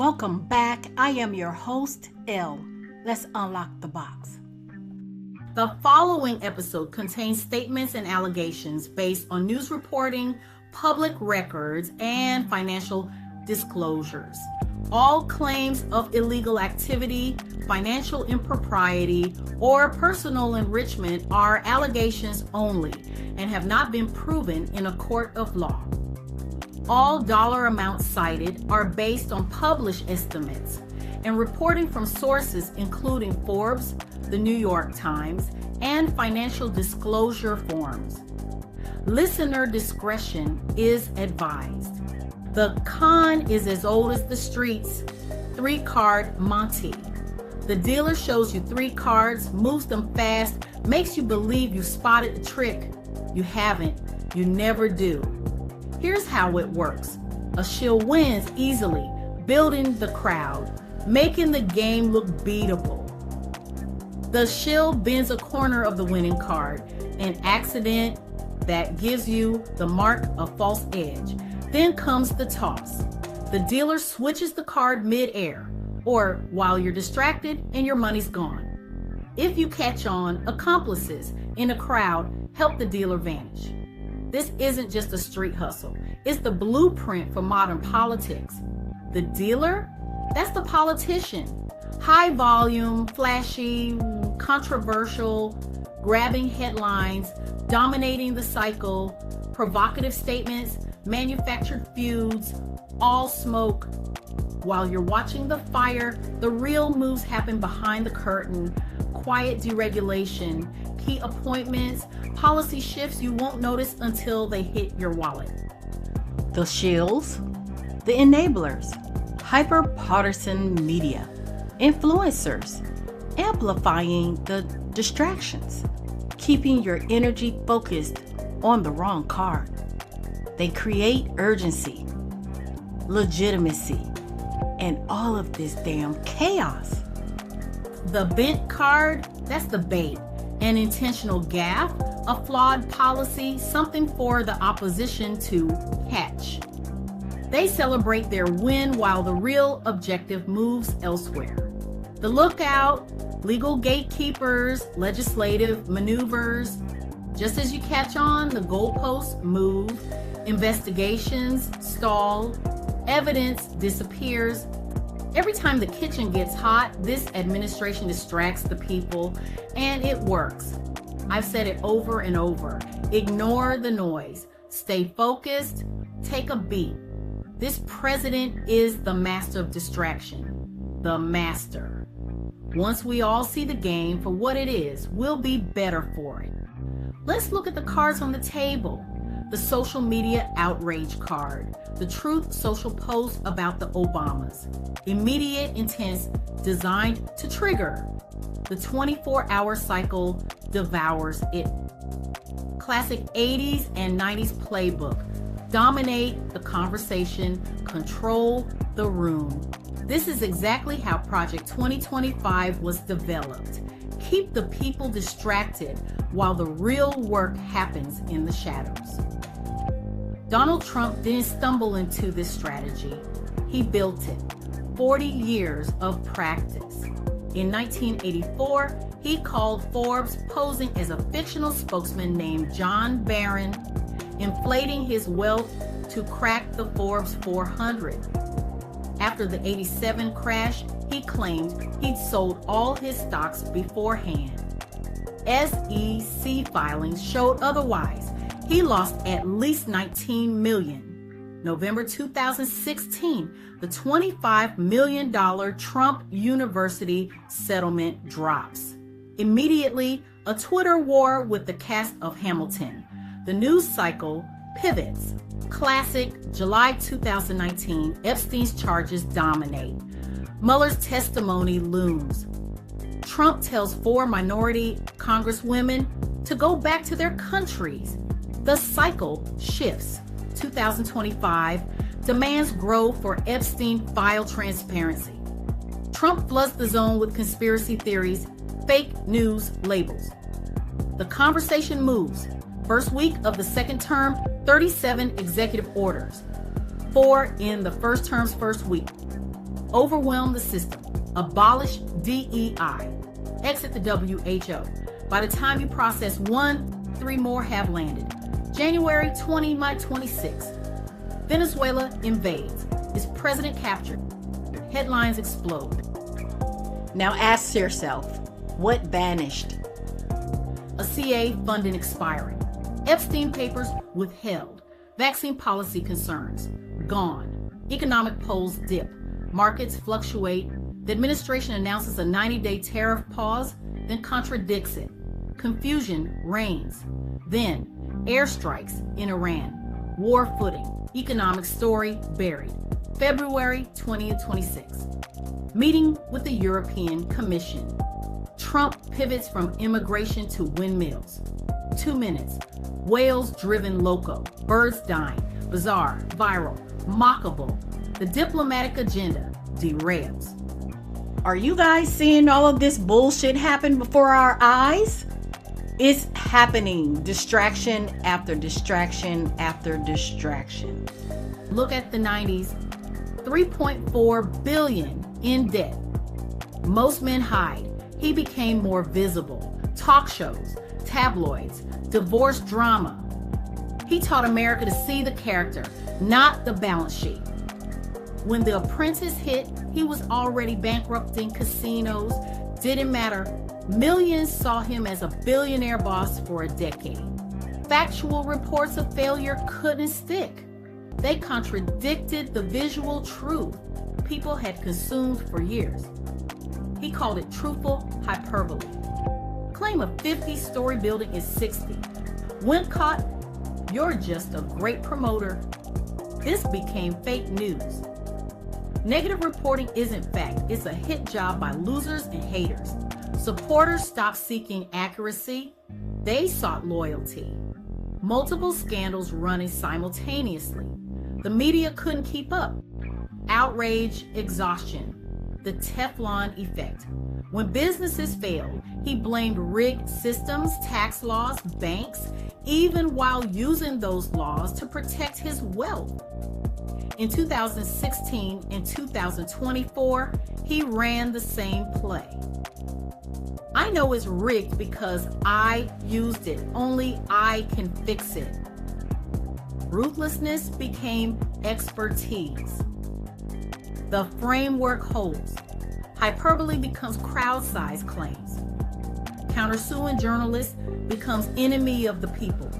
Welcome back. I am your host, Elle. Let's unlock the box. The following episode contains statements and allegations based on news reporting, public records, and financial disclosures. All claims of illegal activity, financial impropriety, or personal enrichment are allegations only and have not been proven in a court of law. All dollar amounts cited are based on published estimates and reporting from sources including Forbes, the New York Times, and financial disclosure forms. Listener discretion is advised. The con is as old as the streets. 3-card Monte. The dealer shows you 3 cards, moves them fast, makes you believe you spotted the trick. You haven't. You never do. Here's how it works. A shill wins easily, building the crowd, making the game look beatable. The shill bends a corner of the winning card, an accident that gives you the mark of false edge. Then comes the toss. The dealer switches the card mid-air, or while you're distracted and your money's gone. If you catch on, accomplices in a crowd help the dealer vanish. This isn't just a street hustle. It's the blueprint for modern politics. The dealer? That's the politician. High volume, flashy, controversial, grabbing headlines, dominating the cycle, provocative statements, manufactured feuds, all smoke. While you're watching the fire, the real moves happen behind the curtain. Quiet deregulation, key appointments, policy shifts you won't notice until they hit your wallet. The shills, the enablers, hyper-partisan media, influencers, amplifying the distractions, keeping your energy focused on the wrong card. They create urgency, legitimacy, and all of this damn chaos. The bent card, that's the bait. An intentional gaffe, a flawed policy, something for the opposition to catch. They celebrate their win while the real objective moves elsewhere. The lookout, legal gatekeepers, legislative maneuvers. Just as you catch on, the goalposts move, investigations stall, evidence disappears. Every time the kitchen gets hot, this administration distracts the people, and it works. I've said it over and over. Ignore the noise. Stay focused. Take a beat. This president is the master of distraction. The master. Once we all see the game for what it is, we'll be better for it. Let's look at the cards on the table. The social media outrage card. The truth social post about the Obamas. Immediate intense designed to trigger. The 24-hour cycle devours it. Classic 80s and 90s playbook. Dominate the conversation, control the room. This is exactly how Project 2025 was developed. Keep the people distracted while the real work happens in the shadows. Donald Trump didn't stumble into this strategy. He built it. 40 years of practice. In 1984, he called Forbes posing as a fictional spokesman named John Barron, inflating his wealth to crack the Forbes 400. After the 87 crash, he claimed he'd sold all his stocks beforehand. SEC filings showed otherwise. He lost at least $19 million. November 2016, the $25 million Trump University settlement drops. Immediately, a Twitter war with the cast of Hamilton. The news cycle pivots. Classic, July 2019, Epstein's charges dominate. Mueller's testimony looms. Trump tells 4 minority congresswomen to go back to their countries. The cycle shifts. 2025, demands grow for Epstein file transparency. Trump floods the zone with conspiracy theories, fake news labels. The conversation moves. First week of the second term, 37 executive orders. 4 in the first term's first week. Overwhelm the system. Abolish DEI. Exit the WHO. By the time you process one, 3 more have landed. January 2026. Venezuela invades. Is president captured? Headlines explode. Now ask yourself, what vanished? A CA funding expiring. Epstein papers withheld. Vaccine policy concerns gone. Economic polls dip. Markets fluctuate. The administration announces a 90-day tariff pause, then contradicts it. Confusion reigns. Then airstrikes in Iran. War footing. Economic story buried. February 2026. Meeting with the European Commission. Trump pivots from immigration to windmills. 2 minutes. Whales driven loco. Birds dying. Bizarre. Viral. Mockable. The diplomatic agenda derails. Are you guys seeing all of this bullshit happen before our eyes? It's happening. Distraction after distraction after distraction. Look at the 90s. 3.4 billion in debt. Most men hide. He became more visible. Talk shows, tabloids, divorce drama. He taught America to see the character, not the balance sheet. When The Apprentice hit, he was already bankrupting casinos. Didn't matter. Millions saw him as a billionaire boss for a decade. Factual reports of failure couldn't stick. They contradicted the visual truth people had consumed for years. He called it truthful hyperbole. Claim a 50-story building is 60. When caught, you're just a great promoter. This became fake news. Negative reporting isn't fact. It's a hit job by losers and haters. Supporters stopped seeking accuracy. They sought loyalty. Multiple scandals running simultaneously. The media couldn't keep up. Outrage, exhaustion. The Teflon effect. When businesses failed, he blamed rigged systems, tax laws, banks, even while using those laws to protect his wealth. In 2016 and 2024, he ran the same play. I know it's rigged because I used it. Only I can fix it. Ruthlessness became expertise. The framework holds. Hyperbole becomes crowd-sized claims. Countersuing journalists becomes enemy of the people.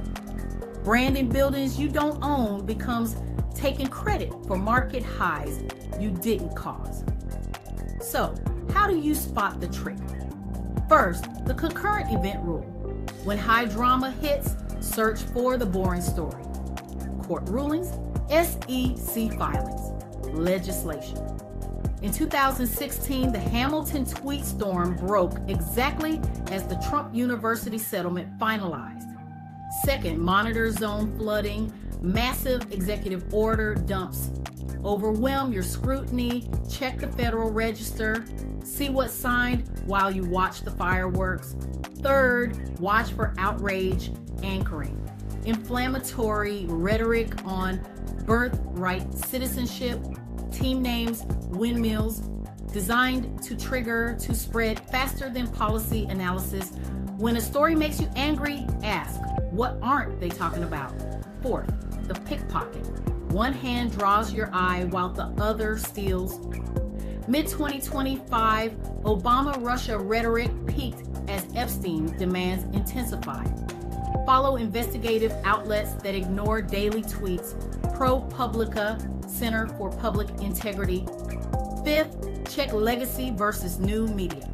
Branding buildings you don't own becomes taking credit for market highs you didn't cause. So, how do you spot the trick? First, the concurrent event rule. When high drama hits, search for the boring story. Court rulings, SEC filings, legislation. In 2016, the Hamilton tweet storm broke exactly as the Trump University settlement finalized. Second, monitor zone flooding, massive executive order dumps. Overwhelm your scrutiny, check the Federal Register, see what's signed while you watch the fireworks. Third, watch for outrage anchoring. Inflammatory rhetoric on birthright citizenship, team names, windmills, designed to spread faster than policy analysis. When a story makes you angry, ask, what aren't they talking about? Fourth, the pickpocket. One hand draws your eye while the other steals. Mid-2025, Obama-Russia rhetoric peaked as Epstein demands intensified. Follow investigative outlets that ignore daily tweets. ProPublica, Center for Public Integrity. Fifth, check legacy versus new media.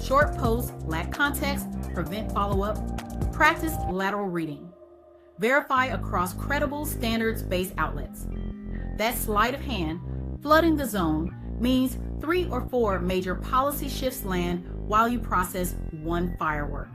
Short posts lack context, prevent follow-up. Practice lateral reading. Verify across credible standards-based outlets. That sleight of hand, flooding the zone, means 3 or 4 major policy shifts land while you process one firework.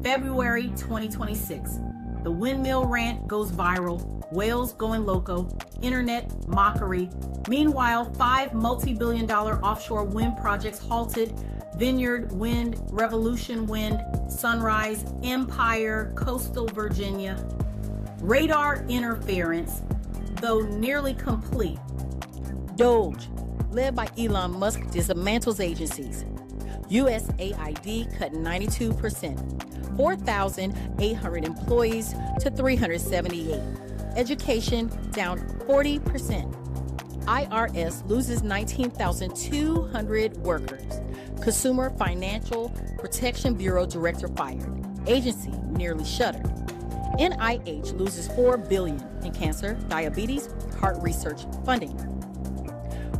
February 2026. The windmill rant goes viral. Whales going loco. Internet mockery. Meanwhile, 5 multi-billion-dollar offshore wind projects halted. Vineyard Wind, Revolution Wind, Sunrise, Empire, Coastal Virginia. Radar interference, though nearly complete. Doge, led by Elon Musk, dismantles agencies. USAID cut 92%, 4,800 employees to 378. Education down 40%. IRS loses 19,200 workers. Consumer Financial Protection Bureau director fired. Agency nearly shuttered. NIH loses $4 billion in cancer, diabetes, heart research funding.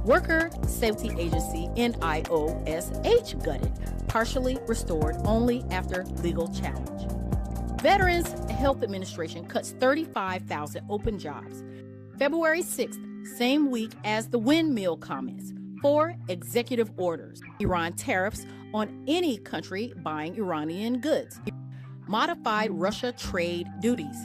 Worker Safety Agency NIOSH gutted, partially restored only after legal challenge. Veterans Health Administration cuts 35,000 open jobs. February 6th, same week as the windmill comments. 4 executive orders. Iran tariffs on any country buying Iranian goods. Modified Russia trade duties.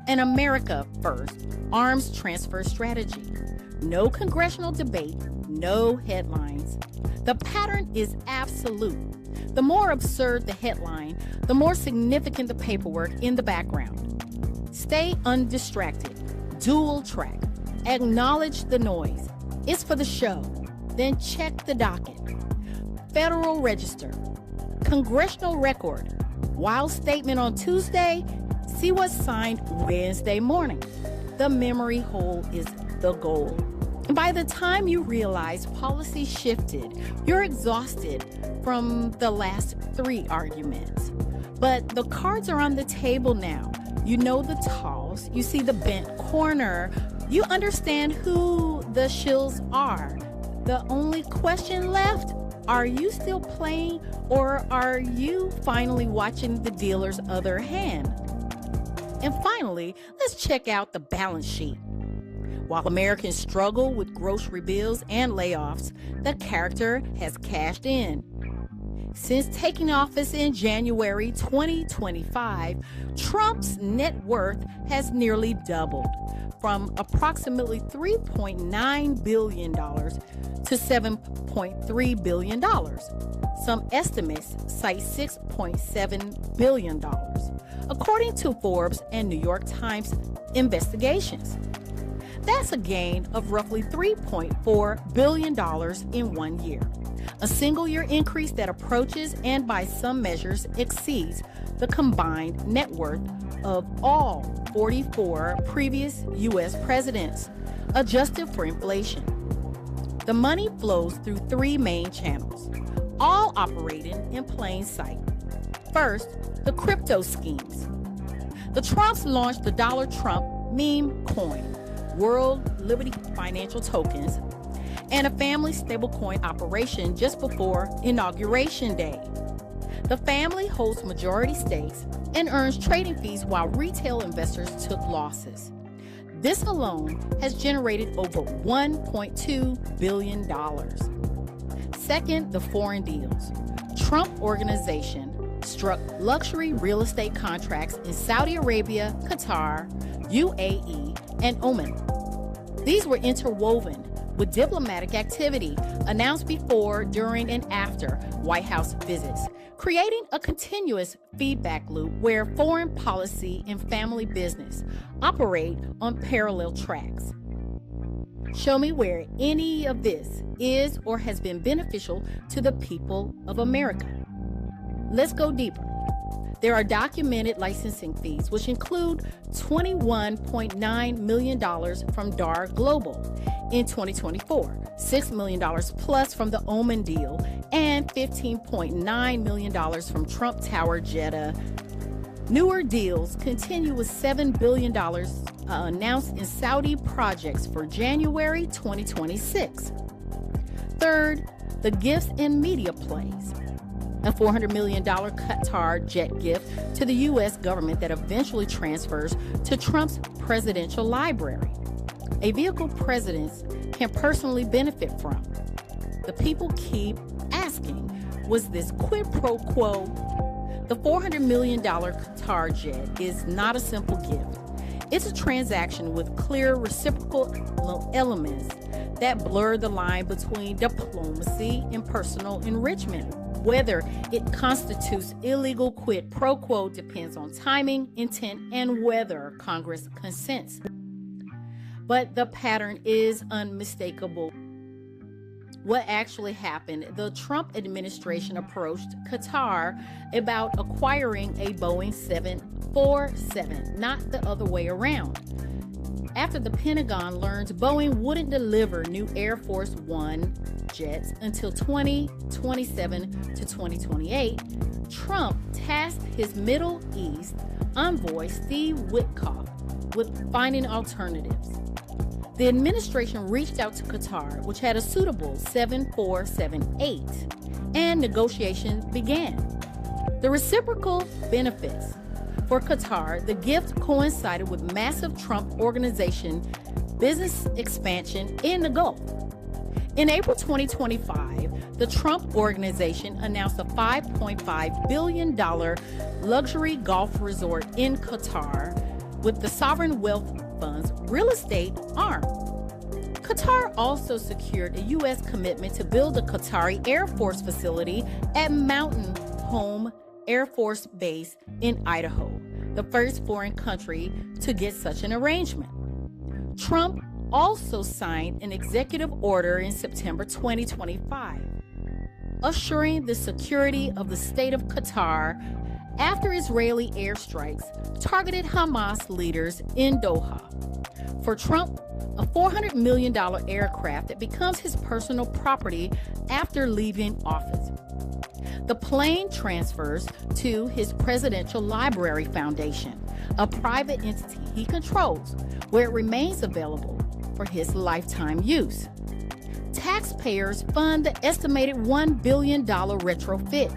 An America First arms transfer strategy. No congressional debate, no headlines. The pattern is absolute. The more absurd the headline, the more significant the paperwork in the background. Stay undistracted. Dual track. Acknowledge the noise. It's for the show. Then check the docket. Federal Register. Congressional Record. Wild statement on Tuesday. See what's signed Wednesday morning. The memory hole is the goal. By the time you realize policy shifted, you're exhausted from the last 3 arguments. But the cards are on the table now. You know the toss. You see the bent corner. You understand who the shills are. The only question left, are you still playing, or are you finally watching the dealer's other hand? And finally, let's check out the balance sheet. While Americans struggle with grocery bills and layoffs, the character has cashed in. Since taking office in January 2025, Trump's net worth has nearly doubled, from approximately $3.9 billion to $7.3 billion. Some estimates cite $6.7 billion, according to Forbes and New York Times investigations. That's a gain of roughly $3.4 billion in 1 year. A single year increase that approaches and by some measures exceeds the combined net worth of all 44 previous U.S. presidents, adjusted for inflation. The money flows through 3 main channels, all operating in plain sight. First, the crypto schemes. The Trumps launched the Dollar Trump meme coin, World Liberty Financial Tokens, and a family stablecoin operation just before Inauguration Day. The family holds majority stakes and earns trading fees while retail investors took losses. This alone has generated over $1.2 billion. Second, the foreign deals. Trump Organization struck luxury real estate contracts in Saudi Arabia, Qatar, UAE, and Oman. These were interwoven with diplomatic activity announced before, during, and after White House visits, creating a continuous feedback loop where foreign policy and family business operate on parallel tracks. Show me where any of this is or has been beneficial to the people of America. Let's go deeper. There are documented licensing fees, which include $21.9 million from DAR Global in 2024, $6 million plus from the Oman deal, and $15.9 million from Trump Tower Jeddah. Newer deals continue with $7 billion announced in Saudi projects for January 2026. Third, the gifts and media plays. A $400 million Qatar jet gift to the U.S. government that eventually transfers to Trump's presidential library, a vehicle presidents can personally benefit from. The people keep asking, was this quid pro quo? The $400 million Qatar jet is not a simple gift. It's a transaction with clear reciprocal elements that blur the line between diplomacy and personal enrichment. Whether it constitutes illegal quid pro quo depends on timing, intent, and whether Congress consents. But the pattern is unmistakable. what actually happened, the Trump administration approached Qatar about acquiring a Boeing 747, not the other way around. After the Pentagon learned Boeing wouldn't deliver new Air Force One jets until 2027 to 2028, Trump tasked his Middle East envoy Steve Witkoff with finding alternatives. The administration reached out to Qatar, which had a suitable 7478, and negotiations began. The reciprocal benefits. For Qatar, the gift coincided with massive Trump Organization business expansion in the Gulf. In April 2025, the Trump Organization announced a $5.5 billion luxury golf resort in Qatar with the Sovereign Wealth Fund's real estate arm. Qatar also secured a U.S. commitment to build a Qatari Air Force facility at Mountain Home Air Force Base in Idaho, the first foreign country to get such an arrangement. Trump also signed an executive order in September 2025, assuring the security of the state of Qatar after Israeli airstrikes targeted Hamas leaders in Doha. For Trump, a $400 million aircraft that becomes his personal property after leaving office. The plane transfers to his Presidential Library Foundation, a private entity he controls, where it remains available for his lifetime use. Taxpayers fund the estimated $1 billion retrofit.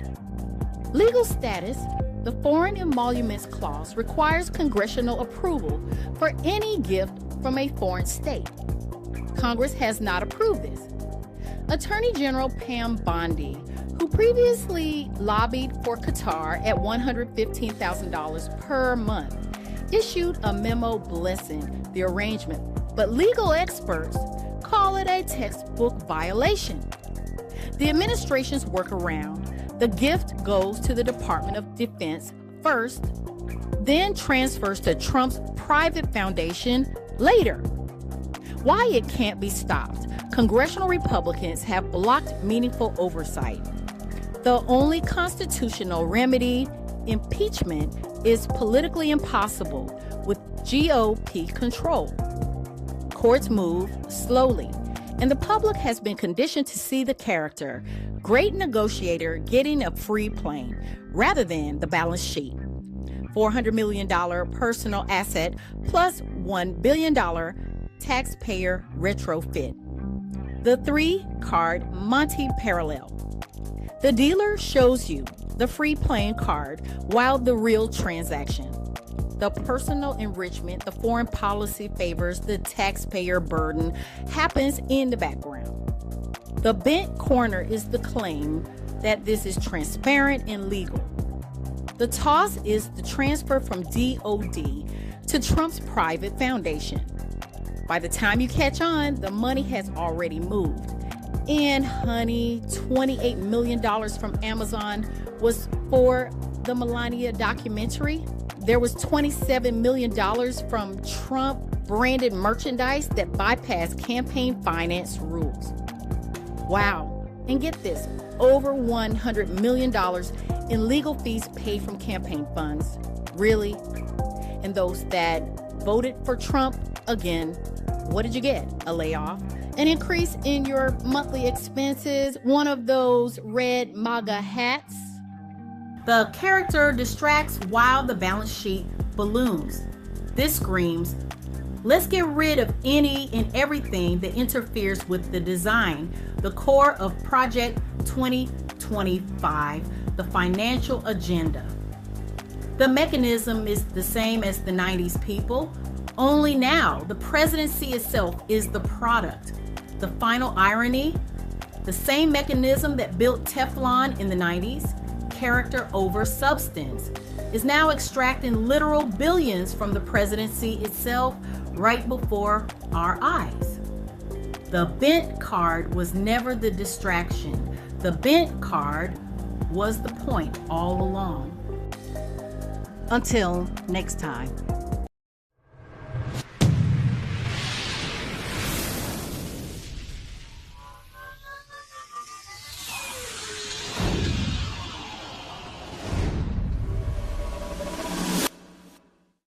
Legal status. The Foreign Emoluments Clause requires congressional approval for any gift from a foreign state. Congress has not approved this. Attorney General Pam Bondi, who previously lobbied for Qatar at $115,000 per month, issued a memo blessing the arrangement, but legal experts call it a textbook violation. The administration's workaround: the gift goes to the Department of Defense first, then transfers to Trump's private foundation later. Why it can't be stopped? Congressional Republicans have blocked meaningful oversight. The only constitutional remedy, impeachment, is politically impossible with GOP control. Courts move slowly, and the public has been conditioned to see the character, great negotiator getting a free plane, rather than the balance sheet. $400 million personal asset plus $1 billion taxpayer retrofit. The 3-card Monte parallel. The dealer shows you the free playing card while the real transaction. The personal enrichment, the foreign policy favors, the taxpayer burden happens in the background. The bent corner is the claim that this is transparent and legal. The toss is the transfer from DOD to Trump's private foundation. By the time you catch on, the money has already moved. And honey, $28 million from Amazon was for the Melania documentary. There was $27 million from Trump branded merchandise that bypassed campaign finance rules. Wow. And get this, over $100 million in legal fees paid from campaign funds. Really? And those that voted for Trump, again, what did you get? A layoff? An increase in your monthly expenses? One of those red MAGA hats? The character distracts while the balance sheet balloons. This screams, let's get rid of any and everything that interferes with the design, the core of Project 2025, the financial agenda. The mechanism is the same as the 90s, people, only now the presidency itself is the product. The final irony, the same mechanism that built Teflon in the 90s, character over substance, is now extracting literal billions from the presidency itself right before our eyes. The bent card was never the distraction. The bent card was the point all along. Until next time.